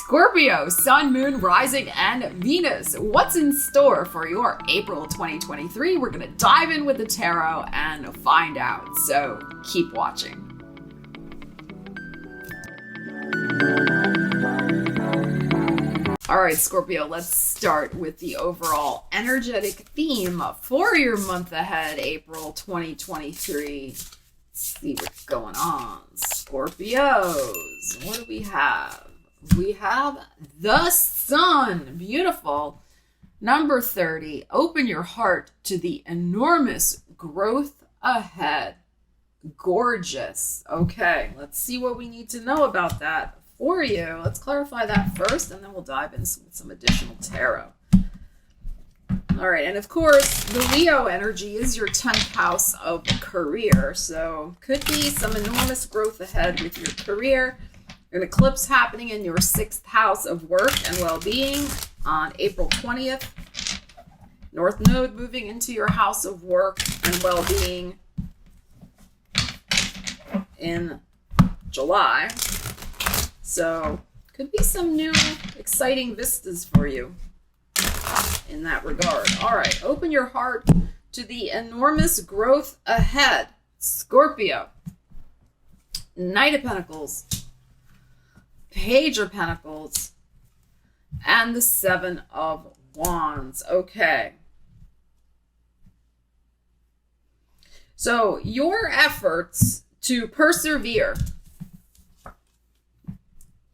Scorpio, Sun, Moon, Rising, and Venus. What's in store for your April 2023? We're going to dive in with the tarot and find out. So keep watching. All right, Scorpio, let's start with the overall energetic theme for your month ahead, April 2023. Let's see what's going on. Scorpios, what do we have? We have the Sun. Beautiful. Number 30, open your heart to the enormous growth ahead. Gorgeous. Okay, let's see what we need to know about that for you. Let's clarify that first, and then we'll dive in with some additional tarot. All right, and of course, the Leo energy is your 10th house of career, so could be some enormous growth ahead with your career. An eclipse happening in your 6th house of work and well-being on April 20th. North Node moving into your house of work and well-being in July. So could be some new exciting vistas for you in that regard. All right, open your heart to the enormous growth ahead. Scorpio, Knight of Pentacles, Page of Pentacles, and the 7 of Wands. Okay. So your efforts to persevere,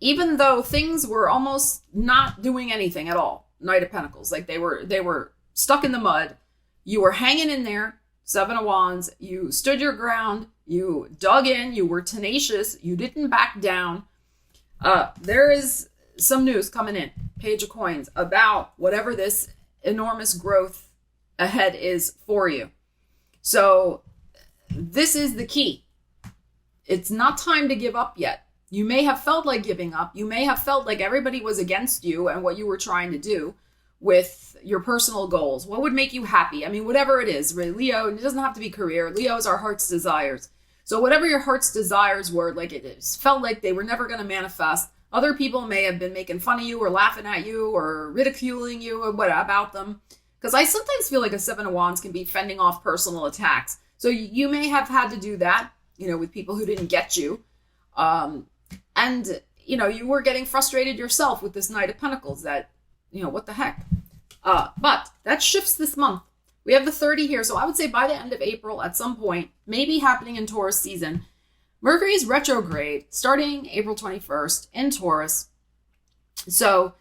even though things were almost not doing anything at all, Knight of Pentacles, like they were stuck in the mud, you were hanging in there, 7 of Wands, you stood your ground, you dug in, you were tenacious, you didn't back down. There is some news coming in, Page of Coins, about whatever this enormous growth ahead is for you. So this is the key. It's not time to give up yet. You may have felt like giving up. You may have felt like everybody was against you and what you were trying to do with your personal goals. What would make you happy? I mean, whatever it is, right? Leo, it doesn't have to be career. Leo is our heart's desires. So whatever your heart's desires were, like it felt like they were never going to manifest. Other people may have been making fun of you or laughing at you or ridiculing you or what about them. Because I sometimes feel like a 7 of Wands can be fending off personal attacks. So you may have had to do that, with people who didn't get you. And, you were getting frustrated yourself with this Knight of Pentacles that, what the heck? But that shifts this month. We have the 30 here. So I would say by the end of April, at some point, maybe happening in Taurus season, Mercury's retrograde starting April 21st in Taurus. So,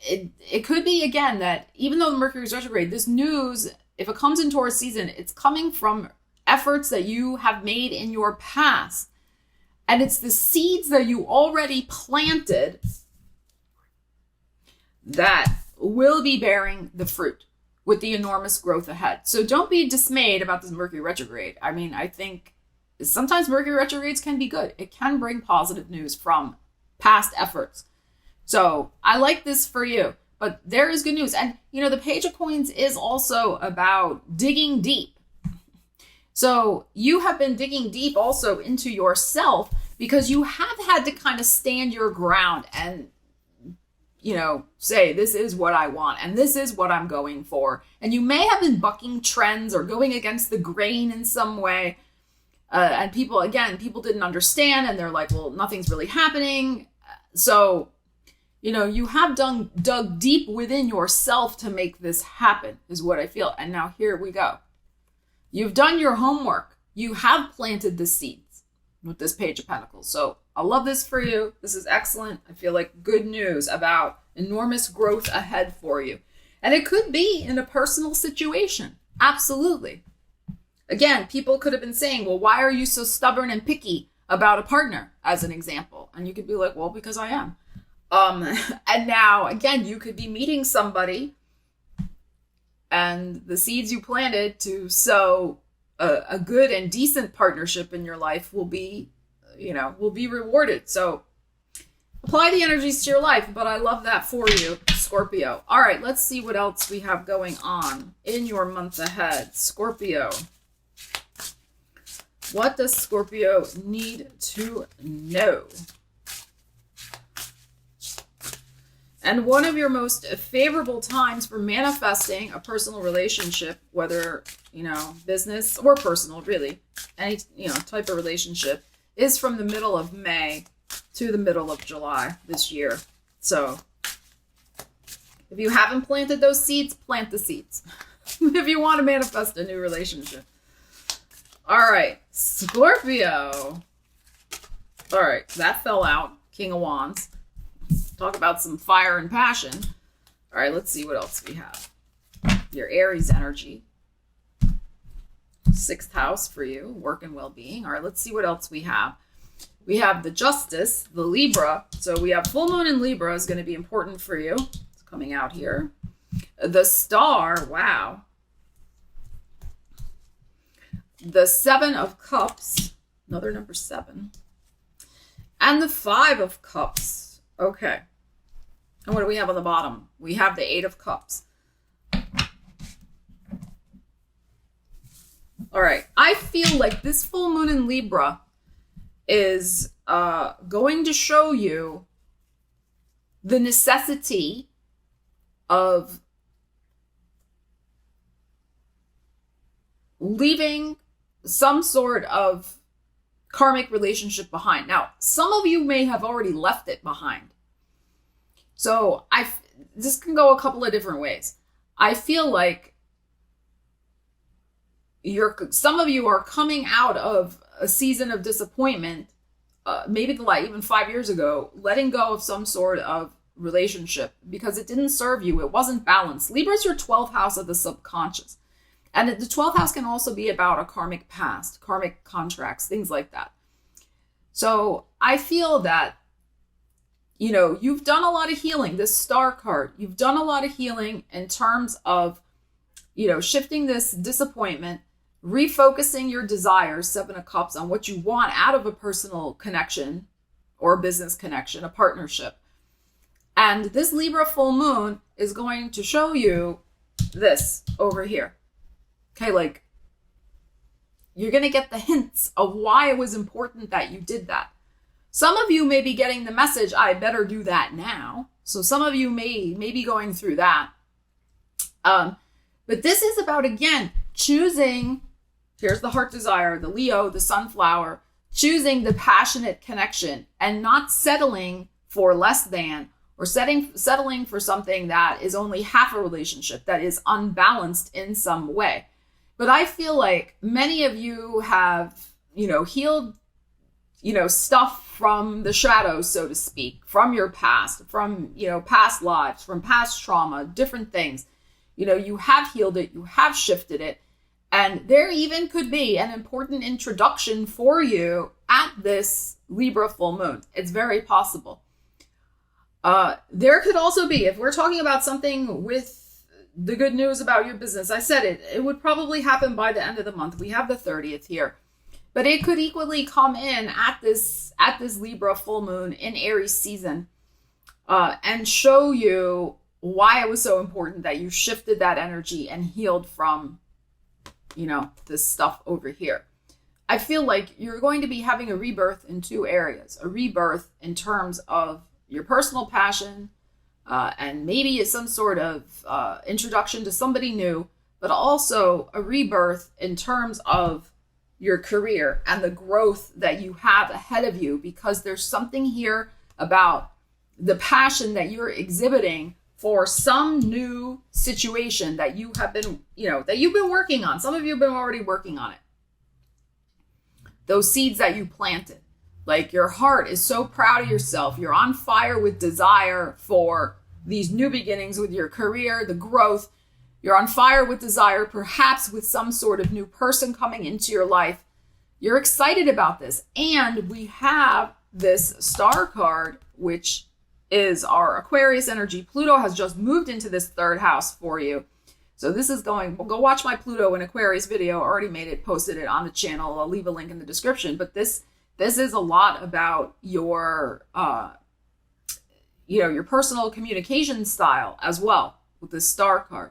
it could be again that even though Mercury's retrograde, this news, if it comes in Taurus season, it's coming from efforts that you have made in your past. And it's the seeds that you already planted that will be bearing the fruit with the enormous growth ahead. So don't be dismayed about this Mercury retrograde. I mean, I think sometimes Mercury retrogrades can be good. It can bring positive news from past efforts. So I like this for you, but there is good news. And, the Page of Coins is also about digging deep. So you have been digging deep also into yourself because you have had to kind of stand your ground and say, this is what I want and this is what I'm going for. And you may have been bucking trends or going against the grain in some way. And people didn't understand and they're like, well, nothing's really happening. So, you have dug deep within yourself to make this happen is what I feel. And now here we go. You've done your homework. You have planted the seeds with this Page of Pentacles. So I love this for you. This is excellent. I feel like good news about enormous growth ahead for you. And it could be in a personal situation. Absolutely. Again, people could have been saying, well, why are you so stubborn and picky about a partner, as an example? And you could be like, well, because I am. And now, again, you could be meeting somebody and the seeds you planted to sow a good and decent partnership in your life will be rewarded. So apply the energies to your life, but I love that for you, Scorpio. All right, let's see what else we have going on in your month ahead. Scorpio. What does Scorpio need to know? And one of your most favorable times for manifesting a personal relationship, whether, business or personal, really, any, type of relationship, is from the middle of May to the middle of July this year. So if you haven't planted those seeds, plant the seeds. If you want to manifest a new relationship. All right, Scorpio. All right, that fell out. King of Wands. Talk about some fire and passion. All right, let's see what else we have. Your Aries energy. 6th house for you, work and well-being. All right, let's see what else we have. We have the Justice, the Libra. So we have full moon in Libra is going to be important for you. It's coming out here. The Star, wow. The 7 of Cups, another number 7. And the 5 of Cups. Okay. And what do we have on the bottom? We have the 8 of Cups. All right. I feel like this full moon in Libra is going to show you the necessity of leaving some sort of karmic relationship behind. Now, some of you may have already left it behind. So this can go a couple of different ways. I feel like some of you are coming out of a season of disappointment, maybe even 5 years ago, letting go of some sort of relationship because it didn't serve you. It wasn't balanced. Libra is your 12th house of the subconscious. And the 12th house can also be about a karmic past, karmic contracts, things like that. So I feel that, you've done a lot of healing. This Star card, you've done a lot of healing in terms of, shifting this disappointment, refocusing your desires, 7 of Cups, on what you want out of a personal connection or a business connection, a partnership. And this Libra full moon is going to show you this over here. Okay, like you're going to get the hints of why it was important that you did that. Some of you may be getting the message, I better do that now. So some of you may be going through that. But this is about, again, choosing, here's the heart desire, the Leo, the sunflower, choosing the passionate connection and not settling for less than, or settling for something that is only half a relationship, that is unbalanced in some way. But I feel like many of you have, healed, stuff from the shadows, so to speak, from your past, from, past lives, from past trauma, different things. You have healed it, you have shifted it. And there even could be an important introduction for you at this Libra full moon. It's very possible. There could also be, if we're talking about something with the good news about your business, I said it would probably happen by the end of the month. We have the 30th here, but it could equally come in at this Libra full moon in Aries season, and show you why it was so important that you shifted that energy and healed from, this stuff over here. I feel like you're going to be having a rebirth in 2 areas, a rebirth in terms of your personal passion, and maybe it's some sort of introduction to somebody new, but also a rebirth in terms of your career and the growth that you have ahead of you, because there's something here about the passion that you're exhibiting for some new situation that you have been, that you've been working on. Some of you have been already working on it. Those seeds that you planted. Like your heart is so proud of yourself. You're on fire with desire for these new beginnings with your career, the growth. You're on fire with desire, perhaps with some sort of new person coming into your life. You're excited about this. And we have this Star card, which is our Aquarius energy. Pluto has just moved into this 3rd house for you. So this is go watch my Pluto and Aquarius video. I already made it, posted it on the channel. I'll leave a link in the description. But this is a lot about your, your personal communication style as well with this Star card.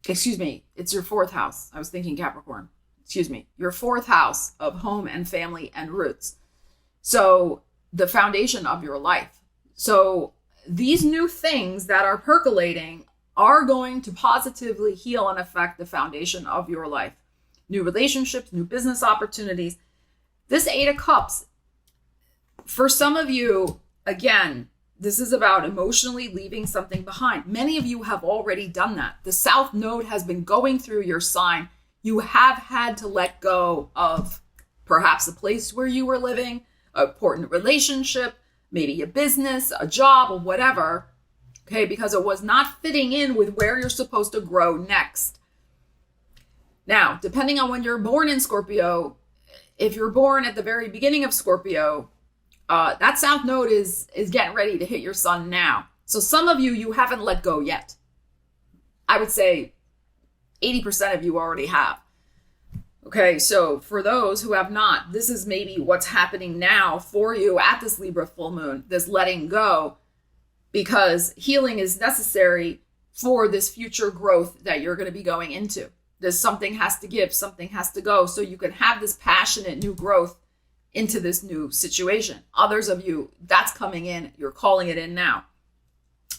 Excuse me, it's your 4th house. I was thinking Capricorn. Excuse me, your 4th house of home and family and roots. So the foundation of your life. So these new things that are percolating are going to positively heal and affect the foundation of your life. New relationships, new business opportunities. This 8 of Cups, for some of you, again, this is about emotionally leaving something behind. Many of you have already done that. The South Node has been going through your sign. You have had to let go of perhaps a place where you were living, an important relationship, maybe a business, a job, or whatever, okay, because it was not fitting in with where you're supposed to grow next. Now, depending on when you're born in Scorpio, if you're born at the very beginning of Scorpio, that South Node is getting ready to hit your sun now. So some of you haven't let go yet. I would say 80% of you already have. Okay, so for those who have not, this is maybe what's happening now for you at this Libra full moon, this letting go, because healing is necessary for this future growth that you're going to be going into. There's something has to give, something has to go, so you can have this passionate new growth into this new situation. Others of you, that's coming in, you're calling it in now.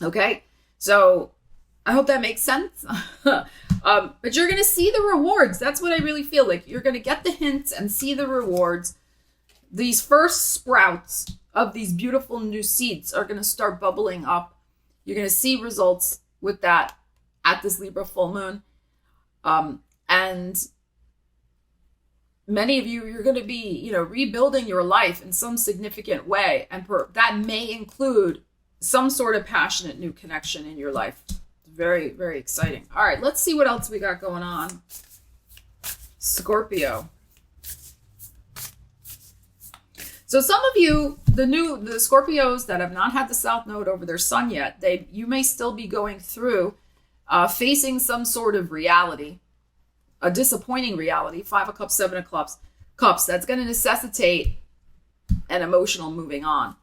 Okay, so I hope that makes sense. But you're going to see the rewards. That's what I really feel like. You're going to get the hints and see the rewards. These first sprouts of these beautiful new seeds are going to start bubbling up. You're going to see results with that at this Libra full moon. And many of you, you're going to be, rebuilding your life in some significant way. And that may include some sort of passionate new connection in your life. Very, very exciting. All right, let's see what else we got going on. Scorpio. So some of you, the Scorpios that have not had the South Node over their sun yet, you may still be going through facing some sort of reality, a disappointing reality, 5 of Cups, 7 of Cups, that's going to necessitate an emotional moving on.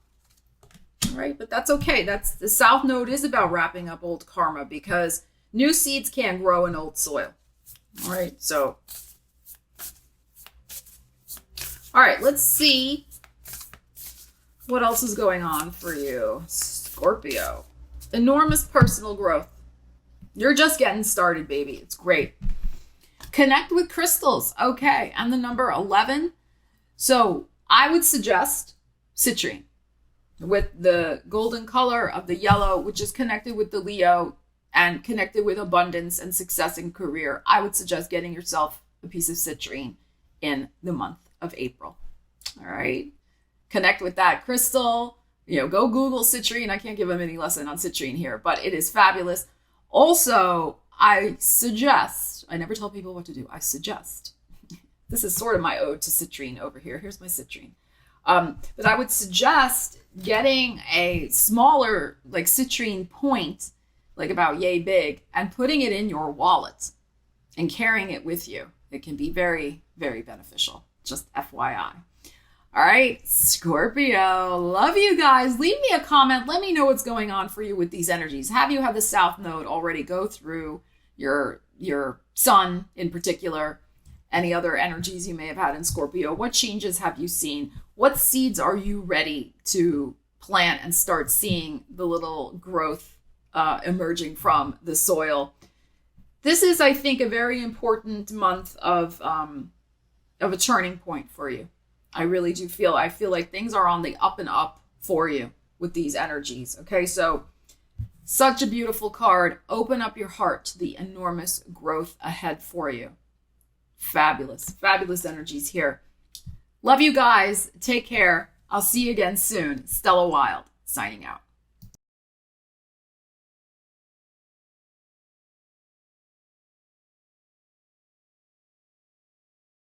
All right, but that's okay. The South Node is about wrapping up old karma because new seeds can't grow in old soil. All right, so. All right, let's see what else is going on for you, Scorpio. Enormous personal growth. You're just getting started, baby. It's great. Connect with crystals. Okay, and the number 11. So I would suggest citrine, with the golden color of the yellow, which is connected with the Leo and connected with abundance and success in career. I would suggest getting yourself a piece of citrine in the month of April. All right. Connect with that crystal. Go Google citrine. I can't give a mini lesson on citrine here, but it is fabulous. Also, I suggest, I never tell people what to do. I suggest, this is sort of my ode to citrine over here. Here's my citrine. But I would suggest getting a smaller, like citrine point, like about yay big, and putting it in your wallet and carrying it with you. It can be very, very beneficial. Just FYI. All right, Scorpio, love you guys. Leave me a comment. Let me know what's going on for you with these energies. Have you had the South Node already go through your sun in particular? Any other energies you may have had in Scorpio? What changes have you seen? What seeds are you ready to plant and start seeing the little growth emerging from the soil? This is, I think, a very important month of a turning point for you. I really do feel like things are on the up and up for you with these energies. Okay, so such a beautiful card. Open up your heart to the enormous growth ahead for you. Fabulous, fabulous energies here. Love you guys. Take care. I'll see you again soon. Stella Wilde, signing out.